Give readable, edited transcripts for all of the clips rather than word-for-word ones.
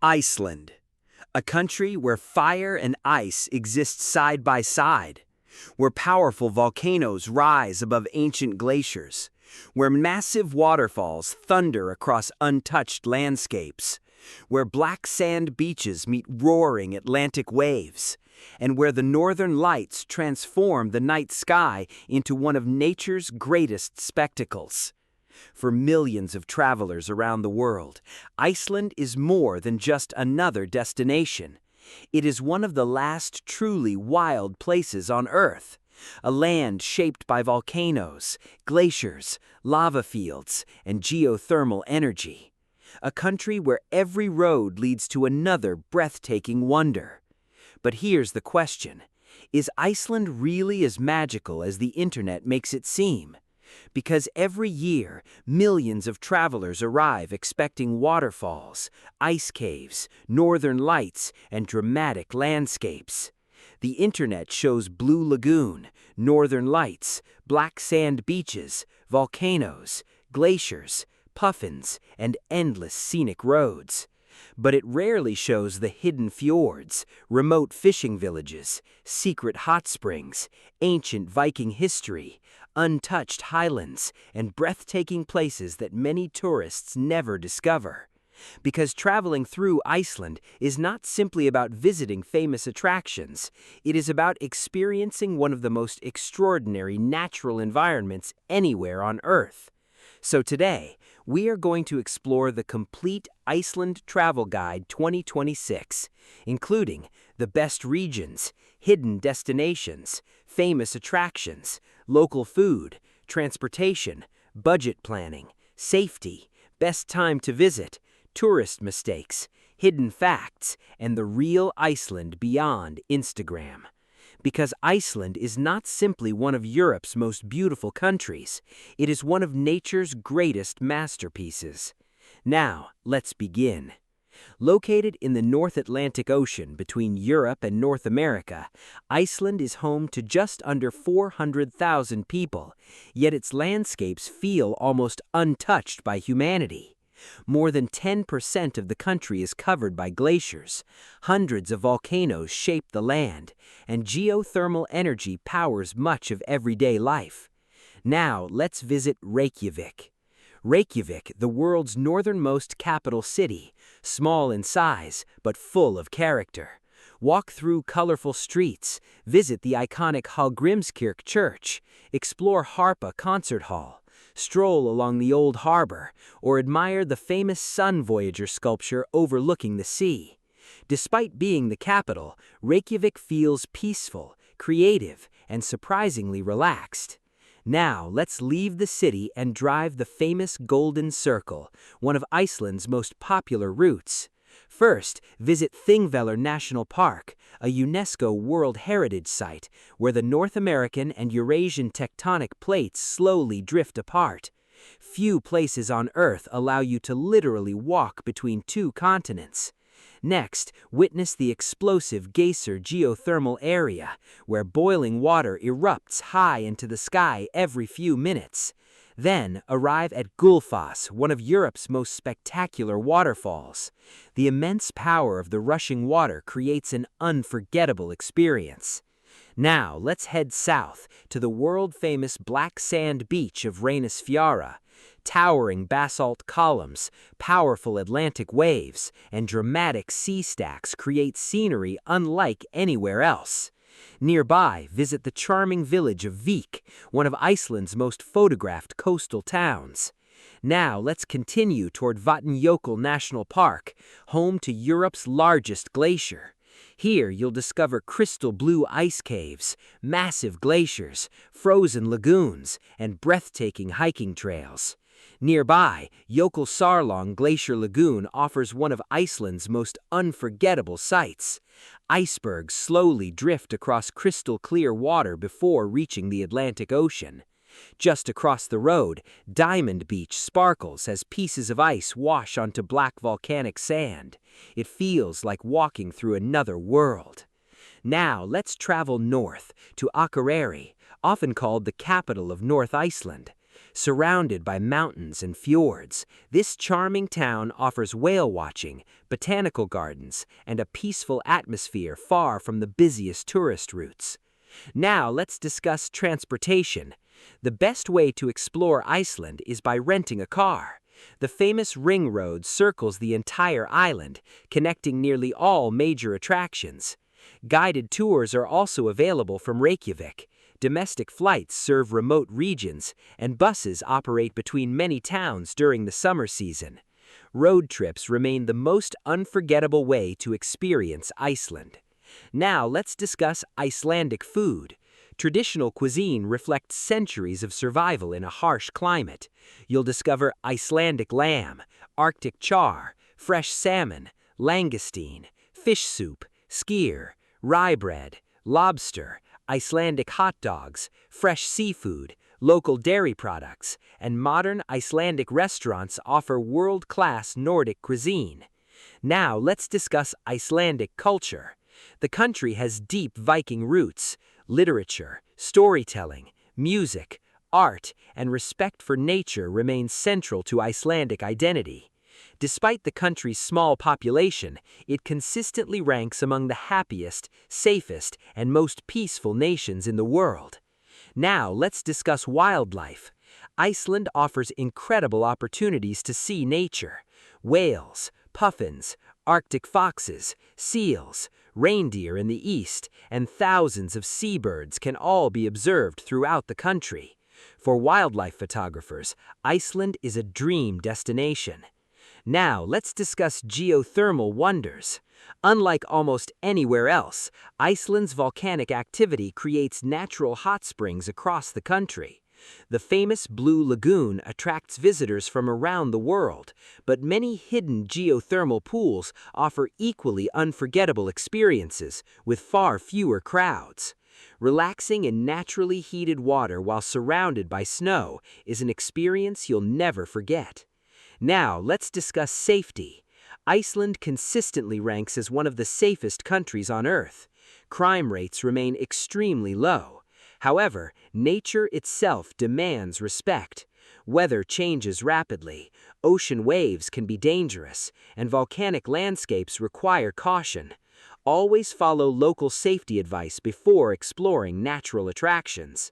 Iceland, a country where fire and ice exist side by side, where powerful volcanoes rise above ancient glaciers, where massive waterfalls thunder across untouched landscapes, where black sand beaches meet roaring Atlantic waves, and where the northern lights transform the night sky into one of nature's greatest spectacles. For millions of travelers around the world, Iceland is more than just another destination. It is one of the last truly wild places on Earth, a land shaped by volcanoes, glaciers, lava fields, and geothermal energy. A country where every road leads to another breathtaking wonder. But here's the question: is Iceland really as magical as the internet makes it seem? Because every year, millions of travelers arrive expecting waterfalls, ice caves, northern lights, and dramatic landscapes. The internet shows Blue Lagoon, northern lights, black sand beaches, volcanoes, glaciers, puffins, and endless scenic roads. But it rarely shows the hidden fjords, remote fishing villages, secret hot springs, ancient Viking history, untouched highlands, and breathtaking places that many tourists never discover. Because traveling through Iceland is not simply about visiting famous attractions, it is about experiencing one of the most extraordinary natural environments anywhere on Earth. So today, we are going to explore the complete Iceland Travel Guide 2026, including the best regions, hidden destinations, famous attractions, local food, transportation, budget planning, safety, best time to visit, tourist mistakes, hidden facts, and the real Iceland beyond Instagram. Because Iceland is not simply one of Europe's most beautiful countries, it is one of nature's greatest masterpieces. Now, let's begin. Located in the North Atlantic Ocean between Europe and North America, Iceland is home to just under 400,000 people, yet its landscapes feel almost untouched by humanity. More than 10% of the country is covered by glaciers, hundreds of volcanoes shape the land, and geothermal energy powers much of everyday life. Now, let's visit Reykjavík. Reykjavík, the world's northernmost capital city, small in size but full of character. Walk through colorful streets, visit the iconic Hallgrímskirkja church, explore Harpa Concert Hall, stroll along the old harbor, or admire the famous Sun Voyager sculpture overlooking the sea. Despite being the capital, Reykjavík feels peaceful, creative, and surprisingly relaxed. Now, let's leave the city and drive the famous Golden Circle, one of Iceland's most popular routes. First, visit Thingvellir National Park, a UNESCO World Heritage Site where the North American and Eurasian tectonic plates slowly drift apart. Few places on Earth allow you to literally walk between two continents. Next, witness the explosive Geysir geothermal area, where boiling water erupts high into the sky every few minutes. Then, arrive at Gullfoss, one of Europe's most spectacular waterfalls. The immense power of the rushing water creates an unforgettable experience. Now, let's head south to the world-famous Black Sand Beach of Reynisfjara. Towering basalt columns, powerful Atlantic waves, and dramatic sea stacks create scenery unlike anywhere else. Nearby, visit the charming village of Vík, one of Iceland's most photographed coastal towns. Now let's continue toward Vatnajökull National Park, home to Europe's largest glacier. Here you'll discover crystal blue ice caves, massive glaciers, frozen lagoons, and breathtaking hiking trails. Nearby, Jökulsárlón Glacier Lagoon offers one of Iceland's most unforgettable sights. Icebergs slowly drift across crystal-clear water before reaching the Atlantic Ocean. Just across the road, Diamond Beach sparkles as pieces of ice wash onto black volcanic sand. It feels like walking through another world. Now let's travel north to Akureyri, often called the capital of North Iceland. Surrounded by mountains and fjords, this charming town offers whale watching, botanical gardens, and a peaceful atmosphere far from the busiest tourist routes. Now let's discuss transportation. The best way to explore Iceland is by renting a car. The famous ring road circles the entire island, connecting nearly all major attractions. Guided tours are also available from Reykjavík. Domestic flights serve remote regions, and buses operate between many towns during the summer season. Road trips remain the most unforgettable way to experience Iceland. Now let's discuss Icelandic food. Traditional cuisine reflects centuries of survival in a harsh climate. You'll discover Icelandic lamb, Arctic char, fresh salmon, langoustine, fish soup, skyr, rye bread, lobster, Icelandic hot dogs, fresh seafood, local dairy products, and modern Icelandic restaurants offer world-class Nordic cuisine. Now let's discuss Icelandic culture. The country has deep Viking roots. Literature, storytelling, music, art, and respect for nature remain central to Icelandic identity. Despite the country's small population, it consistently ranks among the happiest, safest, and most peaceful nations in the world. Now let's discuss wildlife. Iceland offers incredible opportunities to see nature. Whales, puffins, Arctic foxes, seals, reindeer in the east, and thousands of seabirds can all be observed throughout the country. For wildlife photographers, Iceland is a dream destination. Now let's discuss geothermal wonders. Unlike almost anywhere else, Iceland's volcanic activity creates natural hot springs across the country. The famous Blue Lagoon attracts visitors from around the world, but many hidden geothermal pools offer equally unforgettable experiences with far fewer crowds. Relaxing in naturally heated water while surrounded by snow is an experience you'll never forget. Now let's discuss safety. Iceland consistently ranks as one of the safest countries on Earth. Crime rates remain extremely low. However, nature itself demands respect. Weather changes rapidly, ocean waves can be dangerous, and volcanic landscapes require caution. Always follow local safety advice before exploring natural attractions.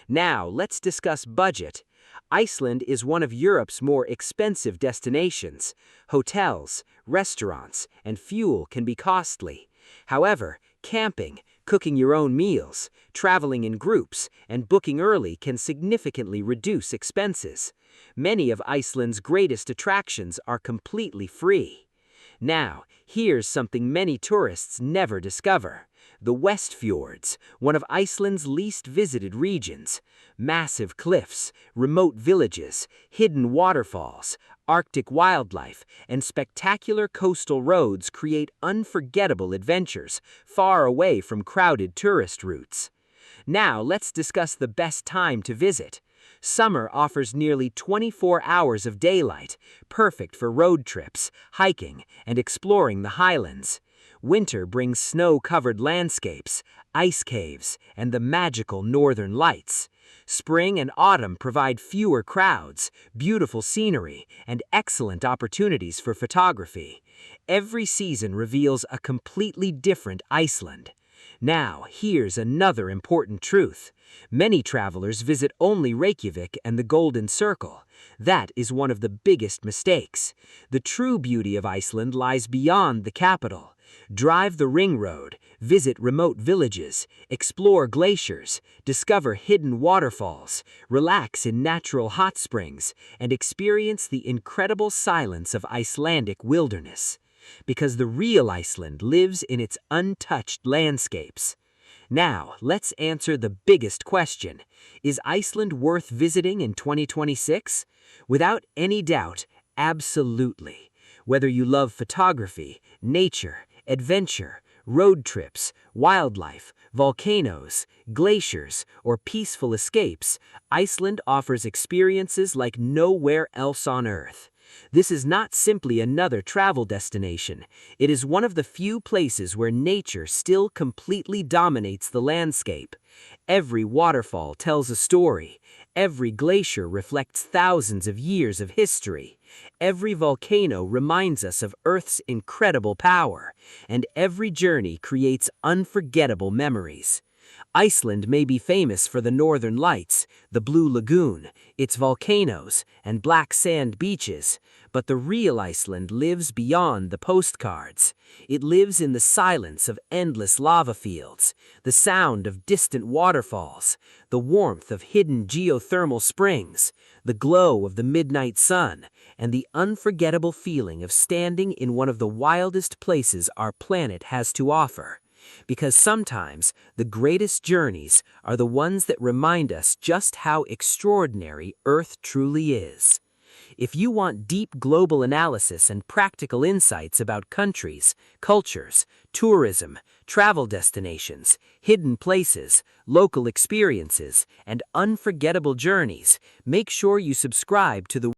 Now, let's discuss budget. Iceland is one of Europe's more expensive destinations. Hotels, restaurants, and fuel can be costly. However, camping, cooking your own meals, traveling in groups, and booking early can significantly reduce expenses. Many of Iceland's greatest attractions are completely free. Now, here's something many tourists never discover. The West Fjords, one of Iceland's least visited regions. Massive cliffs, remote villages, hidden waterfalls, Arctic wildlife, and spectacular coastal roads create unforgettable adventures far away from crowded tourist routes. Now let's discuss the best time to visit. Summer offers nearly 24 hours of daylight, perfect for road trips, hiking, and exploring the highlands. Winter brings snow-covered landscapes, ice caves, and the magical northern lights. Spring and autumn provide fewer crowds, beautiful scenery, and excellent opportunities for photography. Every season reveals a completely different Iceland. Now, here's another important truth. Many travelers visit only Reykjavík and the Golden Circle. That is one of the biggest mistakes. The true beauty of Iceland lies beyond the capital. Drive the ring road, visit remote villages, explore glaciers, discover hidden waterfalls, relax in natural hot springs, and experience the incredible silence of Icelandic wilderness. Because the real Iceland lives in its untouched landscapes. Now, let's answer the biggest question. Is Iceland worth visiting in 2026? Without any doubt, absolutely. Whether you love photography, nature, adventure, road trips, wildlife, volcanoes, glaciers, or peaceful escapes, Iceland offers experiences like nowhere else on Earth. This is not simply another travel destination. It is one of the few places where nature still completely dominates the landscape. Every waterfall tells a story. Every glacier reflects thousands of years of history. Every volcano reminds us of Earth's incredible power, and every journey creates unforgettable memories. Iceland may be famous for the northern lights, the blue lagoon, its volcanoes, and black sand beaches, but the real Iceland lives beyond the postcards. It lives in the silence of endless lava fields, the sound of distant waterfalls, the warmth of hidden geothermal springs, the glow of the midnight sun, and the unforgettable feeling of standing in one of the wildest places our planet has to offer. Because sometimes the greatest journeys are the ones that remind us just how extraordinary Earth truly is. If you want deep global analysis and practical insights about countries, cultures, tourism, travel destinations, hidden places, local experiences, and unforgettable journeys, make sure you subscribe to the